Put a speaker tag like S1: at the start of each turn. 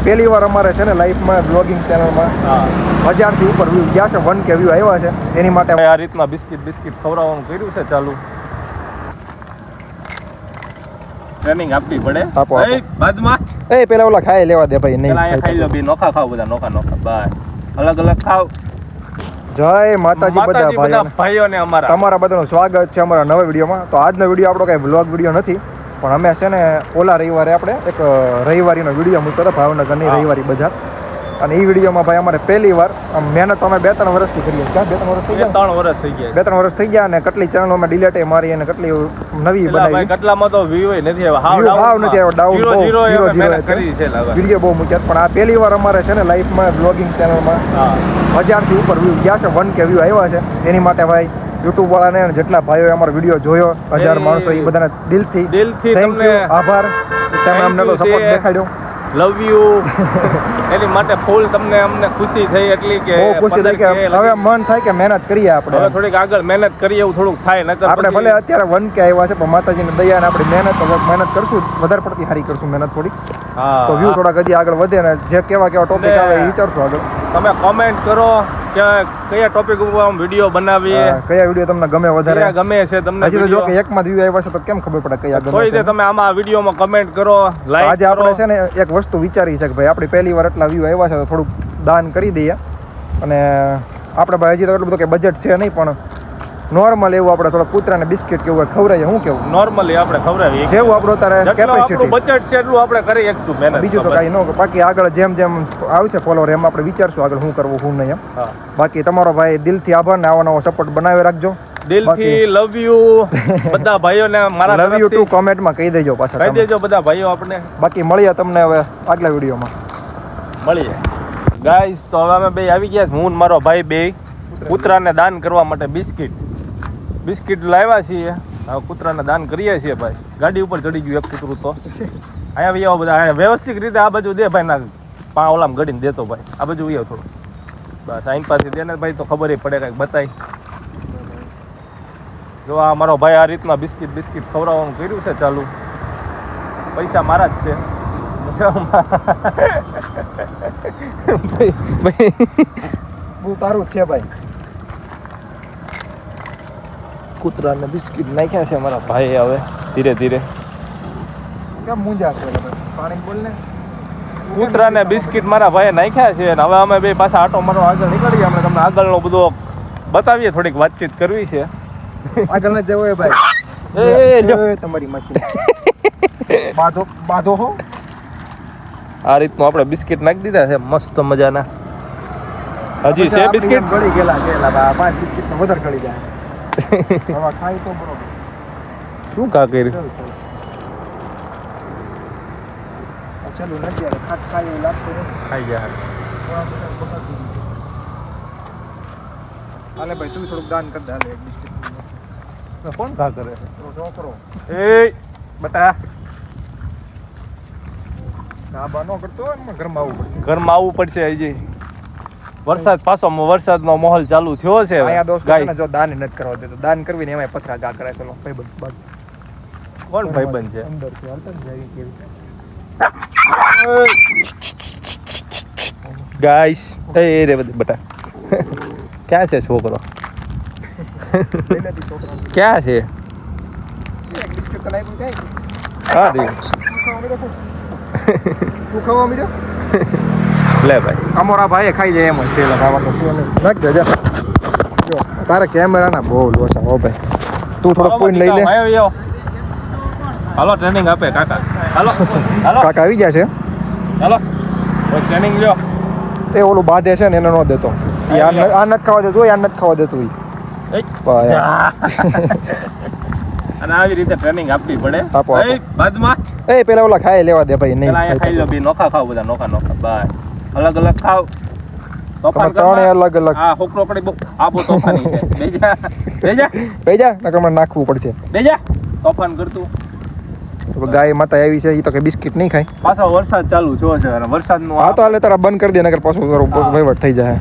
S1: પહેલી વાર અમારે છે ને લાઈફમાં બ્લોગિંગ ચેનલમાં 1000થી ઉપર વ્યૂ ગયા છે, 1K વ્યૂ આવ્યા છે. એની માટે
S2: આ રીતના બિસ્કિટ ખવડાવવાનું કર્યું છે ચાલુ. ટ્રેનિંગ આપવી પડે.
S1: આપો.
S2: બાદમાં
S1: પેલા ઓલા ખાઈ લેવા દે ભાઈ. નહીં
S2: ખાઈ લો બી નોખા ખાવ, બધા નોખા બાય અલગ અલગ ખાવ.
S1: જય માતાજી બધા
S2: ભાઈઓને અમારા
S1: તમારા બધાનું સ્વાગત છે અમારા નવા વિડીયોમાં. તો આજનો વિડીયો આપણો કઈ વ્લોગ વિડીયો નથી, પણ અમે છે ને ઓલા રવિવારે આપણે એક રવિવારીનો વિડીયો મૂક્યો હતો ભાવનગરની રવિવારી બજાર. અને એ વિડીયોમાં ભાઈ અમારે પહેલી વાર મહેનત અમે 2-3 વર્ષથી કરીએ. ક્યાં 2-3 વર્ષ થઈ ગયા?
S2: 3 વર્ષ થઈ ગયા.
S1: 2-3 વર્ષ થઈ ગયા. અને કેટલી ચેનલો અમે ડિલેટ મારી અને કેટલી નવી બનાવી.
S2: કેટલામાં તો વ્યૂ નથી આવ્યા.
S1: હાવ નથી આવ્યો. ડાઉન 0
S2: કરી છે
S1: વિડીયો બહુ મૂક્યા. પણ આ પહેલી વાર અમારે છે ને લાઈફમાં બ્લોગિંગ ચેનલમાં 1000થી ઉપર વ્યૂ ગયા છે, 1K વ્યૂ આવ્યા છે. એની માટે ભાઈ યુટ્યુબ વાળાને જેટલા ભાઈઓએ અમારો વિડીયો જોયો 1000 માણસો, એ બધાને દિલથી થેન્ક યુ, આભાર. તમે અમને તો સપોર્ટ દેખાડ્યો.
S2: Love you. એની માટે ફૂલ અમને ખુશી થઈ એટલી કે
S1: બહુ ખુશી થઈ કે હવે મન થાય કે મહેનત કરીએ આપણે.
S2: હવે થોડીક આગળ મહેનત કરીએ એવું થોડુંક થાય.
S1: આપણે ભલે અત્યારે 1K આવ્યા છે, પણ માતાજીની દયા અને આપણી મહેનત કરશું, વધારે પડતી સારી કરશું મહેનત થોડી, તો વ્યૂ થોડાક હજી આગળ વધે ને જે કેવા ટોપિક આવે એ વિચારશું આગળ.
S2: તમે કોમેન્ટ કરો કે કયા ટોપિક ઉપર વિડીયો બનાવીએ, કયા
S1: વિડીયો તમને ગમે વધારે
S2: ગમે છે તમને.
S1: હજી તો જો કે એકમાં વ્યૂ આવ્યા છે તો કેમ ખબર પડે કયા ગમે છે.
S2: તમે આમાં વિડીયોમાં કમેન્ટ કરો, લાઈક.
S1: આજે આપણે છે ને એક વસ્તુ વિચારી છે કે ભાઈ આપણી પહેલી વાર એટલા વ્યૂ આવ્યા છે તો થોડુંક દાન કરી દઈએ. અને આપણે ભાઈ હજી તો એટલું બધું કે બજેટ છે નહીં, પણ નોર્મલ એવું આપણે થોડા કૂતરાને બિસ્કિટ કેવું ખવડાવીએ. શું કેવું?
S2: નોર્મલી આપણે ખવડાવીએ જેવું
S1: આપણું અત્યારે કેપેસિટી
S2: બજેટ છે એટલું આપણે કરી શકશું મહેનત.
S1: બીજું તો કાંઈ ન. બાકી આગળ જેમ આવશે ફોલોવર એમ આપણે વિચારશું આગળ શું કરવું શું નહીં એમ. બાકી તમારો ભાઈ દિલથી આભાર ને આવો નવો સપોર્ટ બનાવી રાખજો.
S2: દિલથી લવ યુ બધા ભાઈઓને મારા
S1: લવ યુ ટુ કોમેન્ટમાં કહી દેજો પાછા.
S2: કહી દેજો બધા ભાઈઓ આપણે.
S1: બાકી મળીએ તમને હવે આગલા વિડીયોમાં.
S2: મળીએ ગાઈસ. તો હવે અમે બે આવી ગયા, હું મારો ભાઈ બે કૂતરાને દાન કરવા માટે બિસ્કિટ લાવ્યા છીએ. હવે કૂતરાને દાન કરીએ છીએ ભાઈ. ગાડી ઉપર ચડી ગયું એક કૂતરું તો. અહીંયા બી આવો બધા વ્યવસ્થિત રીતે આ બાજુ દે ભાઈ, ના ઓલામ ગડીને દેતો ભાઈ. આ બાજુ આવો થોડું બસ આઈન પાસે દે ને ભાઈ, તો ખબર પડે કંઈક બતાય. જો આ મારો ભાઈ આ રીતના બિસ્કિટ ખવડાવવાનું કર્યું છે ચાલુ. પૈસા મારા જ છે.
S1: બહુ સારું છે ભાઈ.
S2: કૂતરાને બિસ્કિટ નાખ્યા છે મારા ભાઈ. હવે ધીરે ધીરે
S1: કેમ મૂંઝા છે પાણી બોલ ને.
S2: કૂતરાને બિસ્કિટ મારા ભાઈએ નાખ્યા છે. અને હવે અમે બે પાછા આટો મારો આગળ નીકળીએ. અમે તમને આગળનો બધો બતાવીએ, થોડીક વાતચીત કરવી છે.
S1: આગળ ન જવું ભાઈ. તમારી મશીન બાધો હો.
S2: આ રીતનું આપણે બિસ્કિટ નાખી દીધા છે મસ્ત મજાના. હજી છે બિસ્કિટ
S1: ગળી ગયેલા છે. 5 બિસ્કિટ વધારે ગળી જાય. હવે ખાઈ તો બરોબર.
S2: શું કા કર્યું?
S1: ચાલો નથી યાર, ખાઈ એવું લાગતું નથી.
S2: ખાઈ ગયા.
S1: હાલે ભાઈ તું થોડુંક દાન કરી દે. હાલે એક બિસ્કિટ.
S2: કોણ ઘા કરે છે?
S1: કરો
S2: એ બટા
S1: કાબા નો કરતો હોય ને ઘરમાં આવવું પડશે.
S2: ઘરમાં આવવું પડશે. હજી વરસાદનો માહોલ ચાલુ થયો છે.
S1: આયા દોસ્તો ને જો દાન નથી કરવા દેતો. દાન કરવી ને એમાંય પથરા ગા કરે. ચલો ભાઈબંધ બાદ.
S2: કોણ ભાઈબંધ છે?
S1: અંદર છે હાલતા જાય કેવી.
S2: ગાઈસ એ રે બટા ક્યાં છે છોકરો? ક્યાં છે? હા રે
S1: તું ખાવા મીડ્યો
S2: લે ભાઈ.
S1: અમારા ભાઈ ખાઈ જાય એમ છે. નાખ દે જા. જો તારે કેમેરાના બહુ લોસા હો ભાઈ. તું થોડો પોઈન્ટ લઈ લે.
S2: હાલો ટ્રેનિંગ આપે કાકા. હાલો
S1: કાકા આવી ગયા છે.
S2: હાલો ટ્રેનિંગ લ્યો.
S1: એ ઓલું બાંધે છે ને એને ન દેતો. આ નથી ખાવા દેતું. આ નથી ખાવા દેતું.
S2: અને આવી રીતે ટ્રેનિંગ આપવી પડે. બાદમાં
S1: પેલા ઓલા ખાઈ લેવા દે ભાઈ. નહીં
S2: ખાઈ લો બી નોખા ખાવ, બધા નોખા બાય અલગ અલગ ખાવ.
S1: તોફાન ત્રણે અલગ અલગ.
S2: હા છોકરો પડી આપો તોફાની છે.
S1: બેજા નકર નાખવું પડશે.
S2: બેજા તોફાન કરતું.
S1: ગાય માતા આવી છે. એ તો કે બિસ્કિટ નહીં ખાય.
S2: પાછો વરસાદ ચાલુ થયો છે. વરસાદનું
S1: હા તો હાલે તારા બંધ કરી દે નકર પાછું વહીવટ થઈ જાય.